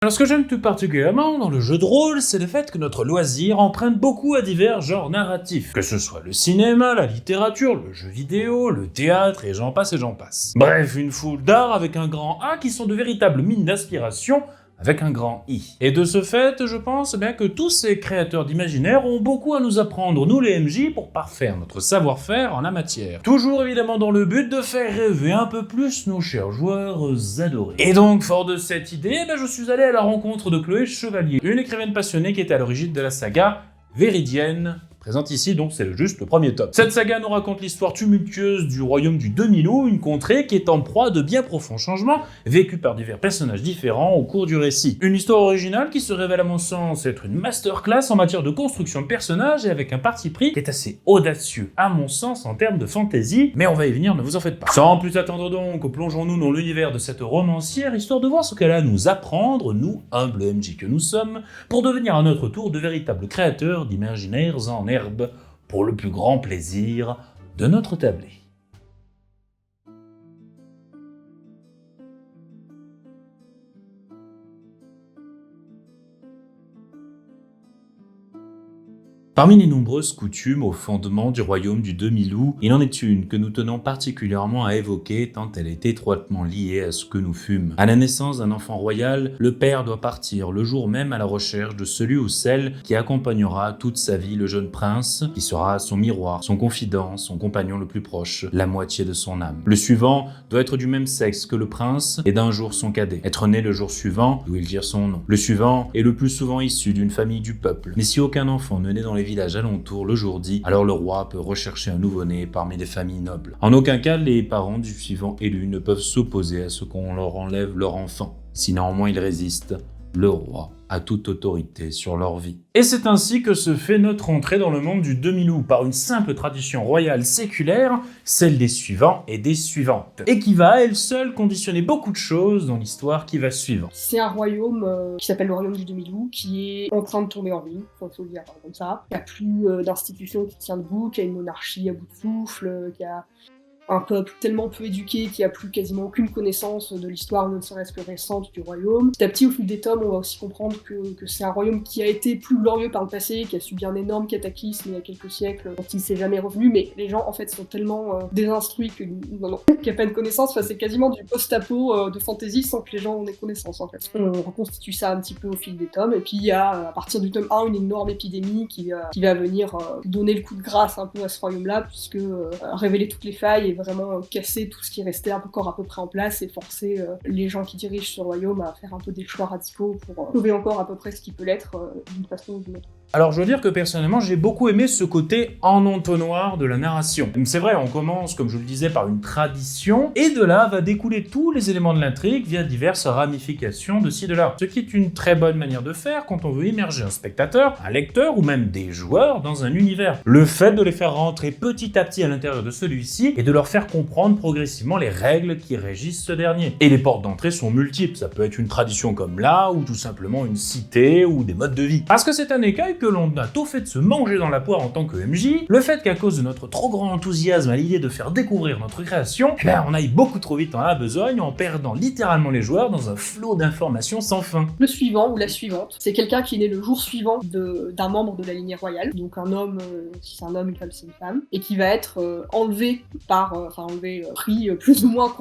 Alors ce que j'aime tout particulièrement dans le jeu de rôle, c'est le fait que notre loisir emprunte beaucoup à divers genres narratifs, que ce soit le cinéma, la littérature, le jeu vidéo, le théâtre et j'en passe et j'en passe. Bref, une foule d'arts avec un grand A qui sont de véritables mines d'inspiration avec un grand I. Et de ce fait, je pense bien que tous ces créateurs d'imaginaire ont beaucoup à nous apprendre, nous les MJ, pour parfaire notre savoir-faire en la matière. Toujours évidemment dans le but de faire rêver un peu plus nos chers joueurs adorés. Et donc, fort de cette idée, je suis allé à la rencontre de Chloé Chevalier, une écrivaine passionnée qui était à l'origine de la saga Véridienne, présente ici, donc c'est juste le premier tome. Cette saga nous raconte l'histoire tumultueuse du royaume du Demi-Loup, une contrée qui est en proie de bien profonds changements, vécus par divers personnages différents au cours du récit. Une histoire originale qui se révèle à mon sens être une masterclass en matière de construction de personnages et avec un parti pris qui est assez audacieux, à mon sens, en termes de fantasy, mais on va y venir, ne vous en faites pas. Sans plus attendre donc, plongeons-nous dans l'univers de cette romancière, histoire de voir ce qu'elle a à nous apprendre, nous, humbles MJ que nous sommes, pour devenir à notre tour de véritables créateurs d'imaginaires en herbe pour le plus grand plaisir de notre tablé. Parmi les nombreuses coutumes au fondement du royaume du Demi-Loup, il en est une que nous tenons particulièrement à évoquer tant elle est étroitement liée à ce que nous fûmes. À la naissance d'un enfant royal, le père doit partir le jour même à la recherche de celui ou celle qui accompagnera toute sa vie le jeune prince, qui sera son miroir, son confident, son compagnon le plus proche, la moitié de son âme. Le suivant doit être du même sexe que le prince et d'un jour son cadet, être né le jour suivant, d'où il tire son nom. Le suivant est le plus souvent issu d'une famille du peuple, mais si aucun enfant ne naît dans les villages alentours le jour dit, alors le roi peut rechercher un nouveau-né parmi des familles nobles. En aucun cas, les parents du suivant élu ne peuvent s'opposer à ce qu'on leur enlève leur enfant. Si néanmoins ils résistent, le roi a toute autorité sur leur vie. Et c'est ainsi que se fait notre entrée dans le monde du Demi-Loup, par une simple tradition royale séculaire, celle des suivants et des suivantes, et qui va à elle seule conditionner beaucoup de choses dans l'histoire qui va suivre. C'est un royaume qui s'appelle le royaume du Demi-Loup, qui est en train de tomber en ruine, faut le dire comme ça. Il n'y a plus d'institutions qui tient debout, qui a une monarchie à bout de souffle, qui a un peuple tellement peu éduqué qui a plus quasiment aucune connaissance de l'histoire, ne serait-ce que récente, du royaume. Petit à petit, au fil des tomes, on va aussi comprendre que c'est un royaume qui a été plus glorieux par le passé, qui a subi un énorme cataclysme il y a quelques siècles, dont il s'est jamais revenu, mais les gens, en fait, sont tellement désinstruits qu'il n'y a pas de connaissance. Enfin, c'est quasiment du post-apo de fantasy sans que les gens en aient connaissance, en fait. On reconstitue ça un petit peu au fil des tomes, et puis il y a, à partir du tome 1, une énorme épidémie qui va venir donner le coup de grâce un peu à ce royaume-là, puisque révéler toutes les failles et vraiment casser tout ce qui restait encore à peu près en place et forcer les gens qui dirigent ce royaume à faire un peu des choix radicaux pour sauver encore à peu près ce qui peut l'être d'une façon ou d'une autre. Alors je veux dire que personnellement j'ai beaucoup aimé ce côté en entonnoir de la narration. C'est vrai, on commence comme je le disais par une tradition et de là va découler tous les éléments de l'intrigue via diverses ramifications de ci de là. Ce qui est une très bonne manière de faire quand on veut immerger un spectateur, un lecteur ou même des joueurs dans un univers. Le fait de les faire rentrer petit à petit à l'intérieur de celui-ci et de leur faire comprendre progressivement les règles qui régissent ce dernier. Et les portes d'entrée sont multiples, ça peut être une tradition comme là ou tout simplement une cité ou des modes de vie. Parce que c'est un écueil que l'on a tôt fait de se manger dans la poire en tant que MJ, le fait qu'à cause de notre trop grand enthousiasme à l'idée de faire découvrir notre création, on aille beaucoup trop vite dans la besogne en perdant littéralement les joueurs dans un flot d'informations sans fin. Le suivant ou la suivante, c'est quelqu'un qui est né le jour suivant d'un membre de la lignée royale, donc un homme, si c'est un homme, une femme, c'est une femme, et qui va être enlevé pris plus ou moins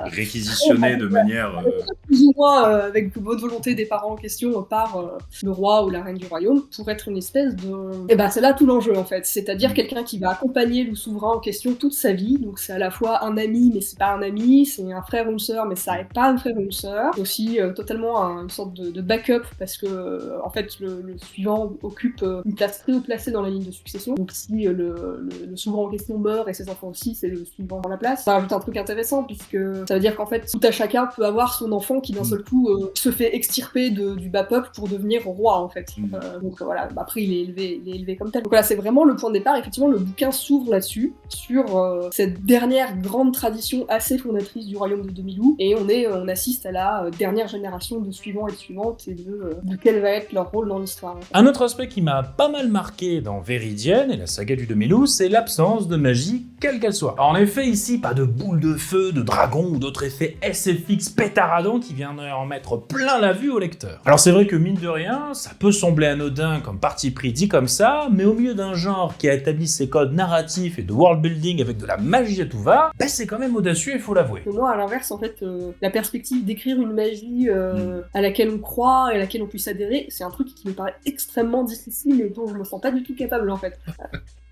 réquisitionné de manière plus ou moins avec bonne volonté des parents en question par le roi ou la reine du royaume pour être une espèce de... Et c'est là tout l'enjeu en fait, c'est-à-dire quelqu'un qui va accompagner le souverain en question toute sa vie, donc c'est à la fois un ami mais c'est pas un ami, c'est un frère ou une sœur mais ça n'est pas un frère ou une sœur, c'est aussi totalement une sorte de backup parce que en fait le suivant occupe une place très haut placée dans la ligne de succession, donc si le souverain en question meurt et ses enfants aussi, c'est le suivant dans la place. Ça rajoute un truc intéressant puisque ça veut dire qu'en fait tout à chacun peut avoir son enfant qui d'un seul coup se fait extirper du bas peuple pour devenir roi en fait. Donc voilà, après il est élevé comme tel. Donc voilà, c'est vraiment le point de départ. Effectivement, le bouquin s'ouvre là-dessus, sur cette dernière grande tradition assez fondatrice du royaume de Demi-Loup, et on assiste à la dernière génération de suivants et de suivantes et de quel va être leur rôle dans l'histoire. Un autre aspect qui m'a pas mal marqué dans Véridienne et la saga du Demi-Loup, c'est l'absence de magie, quelle qu'elle soit. En effet, ici, pas de boules de feu, de dragons ou d'autres effets SFX pétaradants qui vient en mettre plein la vue au lecteur. Alors c'est vrai que mine de rien, ça peut sembler anodin comme parti pris dit comme ça, mais au milieu d'un genre qui a établi ses codes narratifs et de world building avec de la magie à tout va, bah c'est quand même audacieux, il faut l'avouer. Moi, à l'inverse, en fait, la perspective d'écrire une magie à laquelle on croit et à laquelle on puisse adhérer, c'est un truc qui me paraît extrêmement difficile et dont je me sens pas du tout capable, en fait.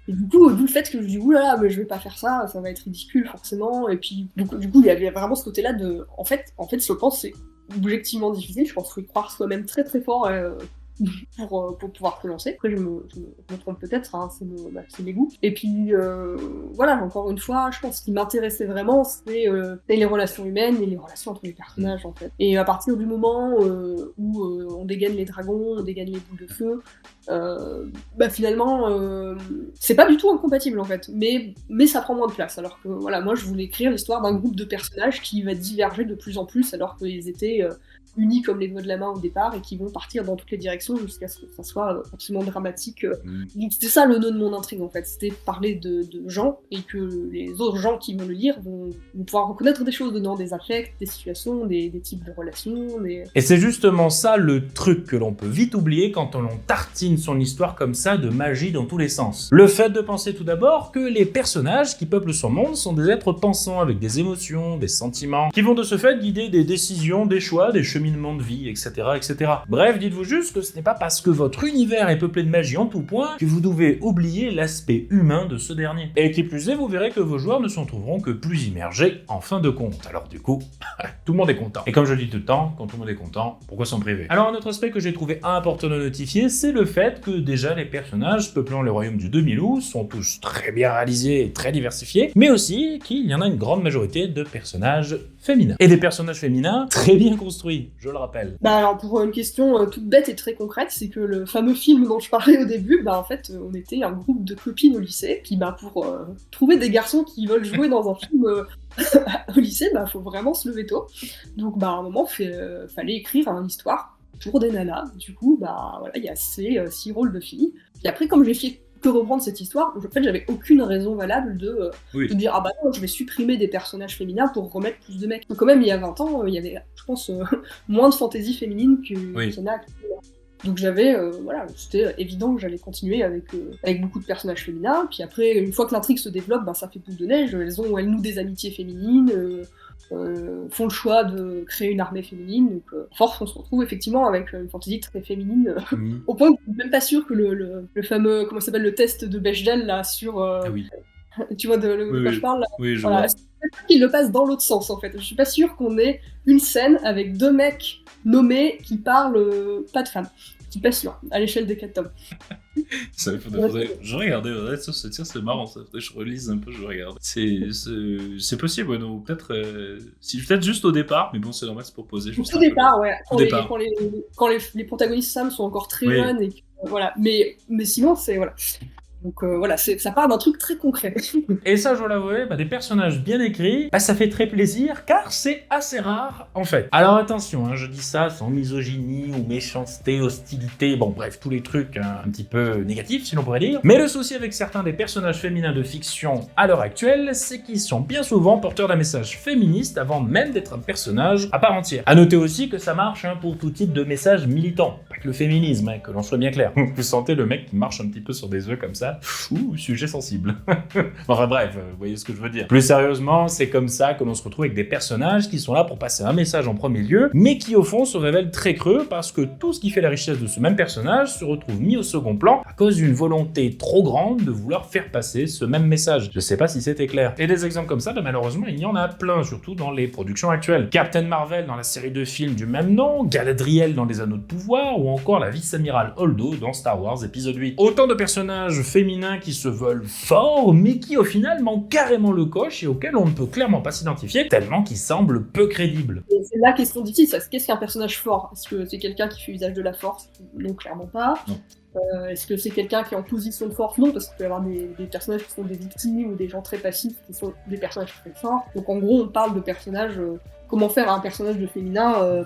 Et du coup, d'où le fait que je dis oulala, mais je vais pas faire ça, ça va être ridicule forcément. Et puis, du coup, il y avait vraiment ce côté-là de. En fait, je pense que c'est objectivement difficile. Je pense qu'il faut y croire soi-même très très fort pour pouvoir se lancer. Après, je me trompe peut-être, hein, c'est mes goûts. Et puis, voilà, encore une fois, je pense ce qui m'intéressait vraiment, c'est les relations humaines et les relations entre les personnages, en fait. Et à partir du moment où on dégaine les dragons, on dégaine les boules de feu, finalement, c'est pas du tout incompatible, en fait. Mais ça prend moins de place. Alors que, voilà, moi, je voulais écrire l'histoire d'un groupe de personnages qui va diverger de plus en plus, alors qu'ils étaient unis comme les doigts de la main au départ et qui vont partir dans toutes les directions jusqu'à ce que ça soit absolument dramatique. Donc c'était ça le nœud de mon intrigue en fait, c'était parler de gens et que les autres gens qui vont le lire vont pouvoir reconnaître des choses dedans, des affects, des situations, des types de relations. Et c'est justement ça le truc que l'on peut vite oublier quand on tartine son histoire comme ça de magie dans tous les sens. Le fait de penser tout d'abord que les personnages qui peuplent son monde sont des êtres pensants avec des émotions, des sentiments, qui vont de ce fait guider des décisions, des choix, des chemins de vie, etc., etc. Bref, dites-vous juste que ce n'est pas parce que votre univers est peuplé de magie en tout point que vous devez oublier l'aspect humain de ce dernier. Et qui plus est, vous verrez que vos joueurs ne s'en trouveront que plus immergés en fin de compte. Alors du coup, tout le monde est content. Et comme je dis tout le temps, quand tout le monde est content, pourquoi s'en priver? Alors un autre aspect que j'ai trouvé important de notifier, c'est le fait que déjà les personnages peuplant le royaume du Demi-Loup sont tous très bien réalisés et très diversifiés, mais aussi qu'il y en a une grande majorité de personnages féminins. Et des personnages féminins très bien construits, je le rappelle. Alors pour une question toute bête et très concrète, c'est que le fameux film dont je parlais au début, en fait on était un groupe de copines au lycée, qui pour trouver des garçons qui veulent jouer dans un film au lycée, faut vraiment se lever tôt. Donc à un moment fallait écrire une histoire pour des nanas. Du coup voilà, il y a ces 6 rôles de filles. Et après comme j'ai fait que reprendre cette histoire, en fait j'avais aucune raison valable de dire non, je vais supprimer des personnages féminins pour remettre plus de mecs. Donc quand même il y a 20 ans, il y avait je pense moins de fantaisie féminine qu'il y en a actuellement. Donc j'avais, c'était évident que j'allais continuer avec beaucoup de personnages féminins, puis après, une fois que l'intrigue se développe, ça fait boule de neige, elles nouent des amitiés féminines, font le choix de créer une armée féminine, donc force on se retrouve effectivement avec une fantaisie très féminine, au point que je suis même pas sûre que le fameux, comment ça s'appelle, le test de Bechdel là, sur... tu vois de quoi je parle là. Oui, je vois. Il le passe dans l'autre sens en fait. Je suis pas sûre qu'on ait une scène avec 2 mecs nommés qui parlent pas de femmes. Je suis pas sûre, à l'échelle des 4 tomes. Je regardais, c'est marrant, ça. Je relise un peu, je regarde. C'est possible, non, peut-être juste au départ, mais bon, c'est normal, c'est proposé. Juste au départ, ouais. Quand les protagonistes femmes sont encore très jeunes, et voilà. Mais sinon, c'est... Voilà. Donc ça part d'un truc très concret. Et ça, je dois l'avouer, des personnages bien écrits, ça fait très plaisir, car c'est assez rare, en fait. Alors attention, je dis ça sans misogynie ou méchanceté, hostilité, bon bref, tous les trucs un petit peu négatifs, si l'on pourrait dire. Mais le souci avec certains des personnages féminins de fiction à l'heure actuelle, c'est qu'ils sont bien souvent porteurs d'un message féministe avant même d'être un personnage à part entière. À noter aussi que ça marche pour tout type de message militant, pas que le féminisme, que l'on soit bien clair. Vous sentez le mec qui marche un petit peu sur des œufs comme ça. Sujet sensible. Enfin bref, vous voyez ce que je veux dire. Plus sérieusement, c'est comme ça que l'on se retrouve avec des personnages qui sont là pour passer un message en premier lieu, mais qui au fond se révèlent très creux parce que tout ce qui fait la richesse de ce même personnage se retrouve mis au second plan à cause d'une volonté trop grande de vouloir faire passer ce même message. Je sais pas si c'était clair. Et des exemples comme ça, malheureusement, il y en a plein, surtout dans les productions actuelles. Captain Marvel dans la série de films du même nom, Galadriel dans Les Anneaux de Pouvoir, ou encore la vice-amiral Holdo dans Star Wars épisode 8. Autant de personnages féminins qui se veulent forts, mais qui au final manquent carrément le coche et auxquels on ne peut clairement pas s'identifier, tellement qu'ils semblent peu crédibles. Et c'est la question difficile, qu'est-ce qu'un personnage fort? Est-ce que c'est quelqu'un qui fait usage de la force? Non, clairement pas. Non. Est-ce que c'est quelqu'un qui est en position de force? Non, parce qu'il peut y avoir des personnages qui sont des victimes ou des gens très passifs qui sont des personnages très forts. Donc en gros, on parle de personnages... comment faire un personnage de féminin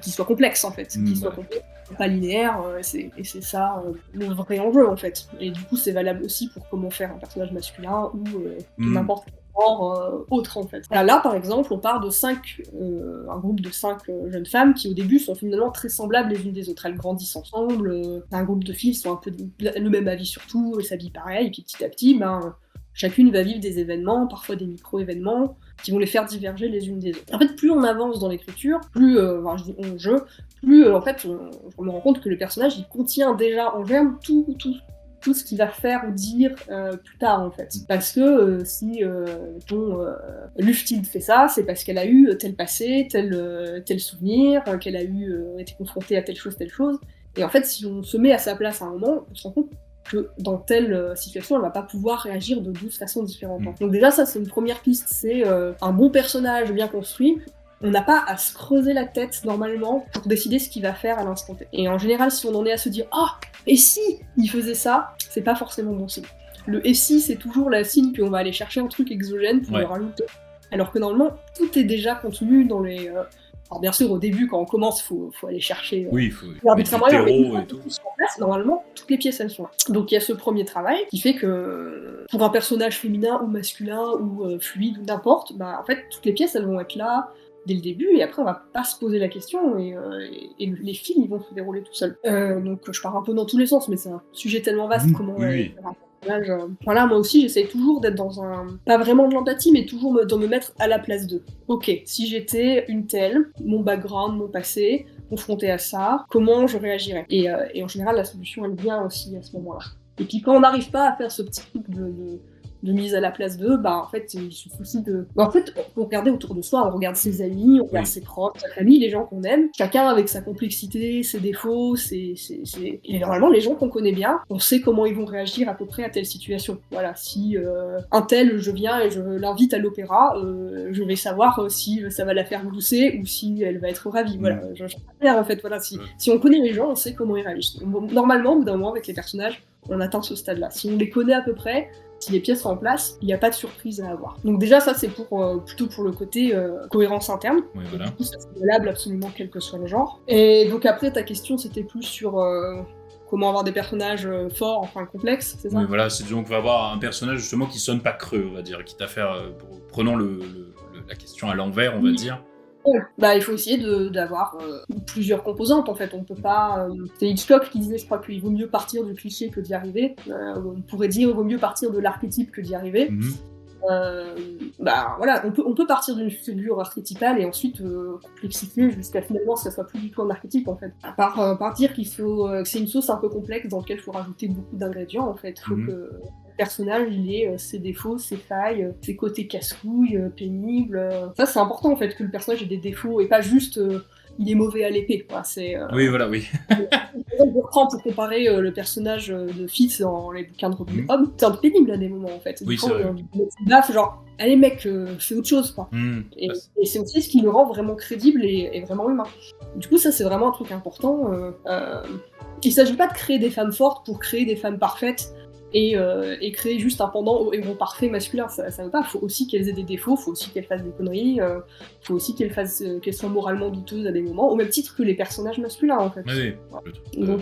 qui soit complexe en fait, qui soit complexe, pas linéaire, et c'est ça le vrai enjeu en fait. Et du coup c'est valable aussi pour comment faire un personnage masculin ou n'importe quel genre autre en fait. Là, par exemple, on part de un groupe de 5 jeunes femmes qui au début sont finalement très semblables les unes des autres. Elles grandissent ensemble, un groupe de filles sont un peu le même avis sur tout, s'habillent pareil, et puis petit à petit, chacune va vivre des événements, parfois des micro-événements, qui vont les faire diverger les unes des autres. En fait, plus on avance dans l'écriture, plus, je dis on jeu, plus en fait, je me rends compte que le personnage, il contient déjà en germe tout ce qu'il va faire ou dire plus tard, en fait. Parce que si Luftilde fait ça, c'est parce qu'elle a eu tel passé, tel souvenir, qu'elle a été confrontée à telle chose. Et en fait, si on se met à sa place à un moment, on se rend compte que dans telle situation, elle va pas pouvoir réagir de 12 façons différentes. Donc déjà, ça, c'est une première piste, c'est un bon personnage bien construit. On n'a pas à se creuser la tête, normalement, pour décider ce qu'il va faire à l'instant T. Et en général, si on en est à se dire « Ah, et si il faisait ça ?» c'est pas forcément bon signe. Le « et si » c'est toujours le signe qu'on va aller chercher un truc exogène pour le rajouter. Alors que normalement, tout est déjà contenu dans les... Alors bien sûr, au début, quand on commence, faut aller chercher... il faut mettre du terreau et tout. Normalement, toutes les pièces, elles sont là. Donc il y a ce premier travail qui fait que pour un personnage féminin ou masculin ou fluide ou n'importe, en fait, toutes les pièces, elles vont être là dès le début, et après on va pas se poser la question, et les films ils vont se dérouler tout seuls. Donc je pars un peu dans tous les sens, mais c'est un sujet tellement vaste, comment faire un personnage. Voilà, moi aussi j'essaye toujours d'être dans pas vraiment de l'empathie, mais toujours de me mettre à la place d'eux. Ok, si j'étais une telle, mon background, mon passé, confronté à ça, comment je réagirais, et en général la solution elle vient aussi à ce moment-là. Et puis quand on n'arrive pas à faire ce petit truc de mise à la place d'eux, en fait, il suffit aussi de... En fait, on regarde autour de soi, on regarde ses amis, on regarde ses proches, sa famille, les gens qu'on aime, chacun avec sa complexité, ses défauts, Et normalement, les gens qu'on connaît bien, on sait comment ils vont réagir à peu près à telle situation. Voilà, si un tel, je viens et je l'invite à l'opéra, je vais savoir si ça va la faire glousser ou si elle va être ravie. Voilà, je préfère, en fait, voilà, si on connaît les gens, on sait comment ils réagissent. Normalement, au bout d'un moment, avec les personnages, on atteint ce stade-là. Si on les connaît à peu près, si les pièces sont en place, il n'y a pas de surprise à avoir. Donc déjà, ça, c'est plutôt pour le côté cohérence interne. Oui, voilà. Et du coup, ça, c'est valable absolument quel que soit le genre. Et donc après, ta question, c'était plus sur comment avoir des personnages forts, enfin complexes, c'est ça? Oui, voilà, c'est disons qu'on va avoir un personnage justement qui sonne pas creux, on va dire, quitte à faire... prenons la question à l'envers, on va dire. Il faut essayer d'avoir plusieurs composantes en fait. On peut pas. C'est Hitchcock qui disait, je crois, qu'il vaut mieux partir du cliché que d'y arriver. On pourrait dire qu'il vaut mieux partir de l'archétype que d'y arriver. Voilà, on peut partir d'une figure archétypale et ensuite complexifier jusqu'à finalement que ça soit plus du tout un archétype en fait. Par dire qu'il faut que c'est une sauce un peu complexe dans laquelle il faut rajouter beaucoup d'ingrédients en fait. Il faut que le personnage il ait ses défauts, ses failles, ses côtés casse-couilles, pénibles. Ça c'est important en fait que le personnage ait des défauts et pas juste il est mauvais à l'épée. Quoi. Oui, voilà, oui. Je reprends pour comparer le personnage de Fitz dans les bouquins de Robin Hood. C'est un peu pénible à des moments en fait. Oui, c'est vrai. Baffe, genre, allez mec, fais autre chose quoi. Et c'est aussi ce qui le rend vraiment crédible et vraiment humain. Du coup, ça c'est vraiment un truc important. Il s'agit pas de créer des femmes fortes pour créer des femmes parfaites. Et créer juste un pendant au héros parfait masculin, ça veut pas, faut aussi qu'elles aient des défauts, faut aussi qu'elles fassent des conneries, faut aussi qu'elles soient moralement douteuses à des moments, au même titre que les personnages masculins en fait. Oui. Voilà. Donc,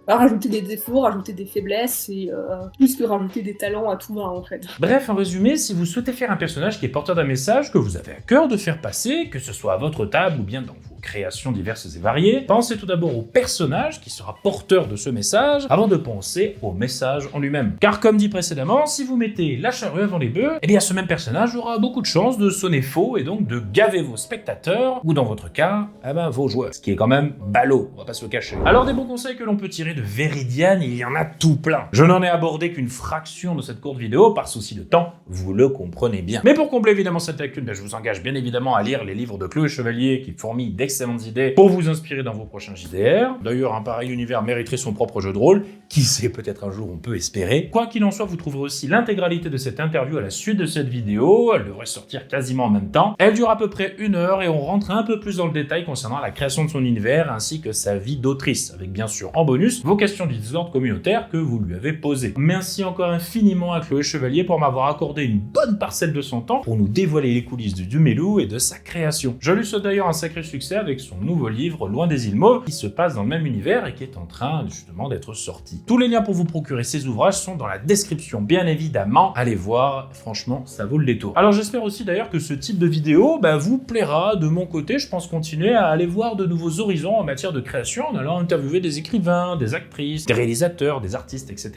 rajouter des défauts, rajouter des faiblesses, et plus que rajouter des talents à tout va en fait. Bref, en résumé, si vous souhaitez faire un personnage qui est porteur d'un message que vous avez à cœur de faire passer, que ce soit à votre table ou bien dans vos créations diverses et variées, pensez tout d'abord au personnage qui sera porteur de ce message avant de penser au message en lui-même. Car comme dit précédemment, si vous mettez la charrue avant les bœufs, eh bien ce même personnage aura beaucoup de chances de sonner faux et donc de gaver vos spectateurs, ou dans votre cas, vos joueurs. Ce qui est quand même ballot, on va pas se le cacher. Alors des bons conseils que l'on peut tirer de Véridiane, il y en a tout plein. Je n'en ai abordé qu'une fraction de cette courte vidéo par souci de temps, vous le comprenez bien. Mais pour combler évidemment cette lacune, je vous engage bien évidemment à lire les livres de Chloé Chevalier qui fourmillent d'excellentes idées pour vous inspirer dans vos prochains JDR. D'ailleurs, un pareil univers mériterait son propre jeu de rôle, qui sait, peut-être un jour on peut espérer. Quoi qu'il en soit, vous trouverez aussi l'intégralité de cette interview à la suite de cette vidéo, elle devrait sortir quasiment en même temps. Elle dure à peu près 1 heure et on rentre un peu plus dans le détail concernant la création de son univers ainsi que sa vie d'autrice, avec bien sûr en bonus vos questions du Discord communautaire que vous lui avez posées. Merci encore infiniment à Chloé Chevalier pour m'avoir accordé une bonne parcelle de son temps pour nous dévoiler les coulisses du Duméloup et de sa création. Je lui souhaite d'ailleurs un sacré succès avec son nouveau livre Loin des îles Mauves, qui se passe dans le même univers et qui est en train justement d'être sorti. Tous les liens pour vous procurer ces ouvrages sont dans la description, bien évidemment. Allez voir, franchement, ça vaut le détour. Alors j'espère aussi d'ailleurs que ce type de vidéo vous plaira. De mon côté, je pense continuer à aller voir de nouveaux horizons en matière de création en allant interviewer des écrivains, des actrices, des réalisateurs, des artistes, etc.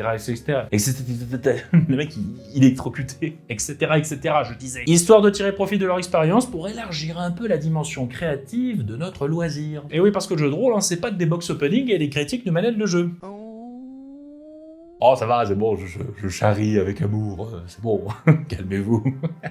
Le mec, il est électrocuté, etc., etc., je disais. Histoire de tirer profit de leur expérience pour élargir un peu la dimension créative de notre loisir. Et oui, parce que le jeu de rôle, c'est pas que des box opening et des critiques de manettes de jeu. Oh, ça va, c'est bon, je charrie avec amour, c'est bon, calmez-vous.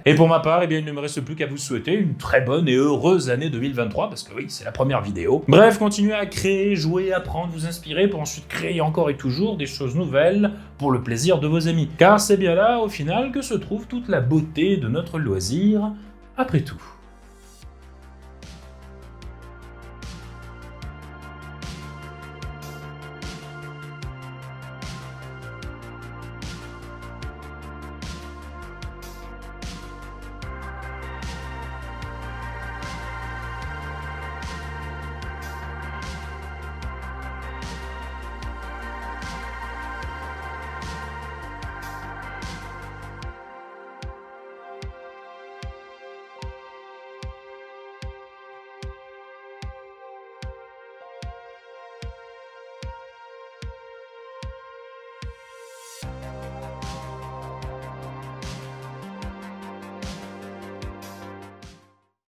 Et pour ma part, il ne me reste plus qu'à vous souhaiter une très bonne et heureuse année 2023, parce que oui, c'est la première vidéo. Bref, continuez à créer, jouer, apprendre, vous inspirer, pour ensuite créer encore et toujours des choses nouvelles pour le plaisir de vos amis. Car c'est bien là, au final, que se trouve toute la beauté de notre loisir, après tout.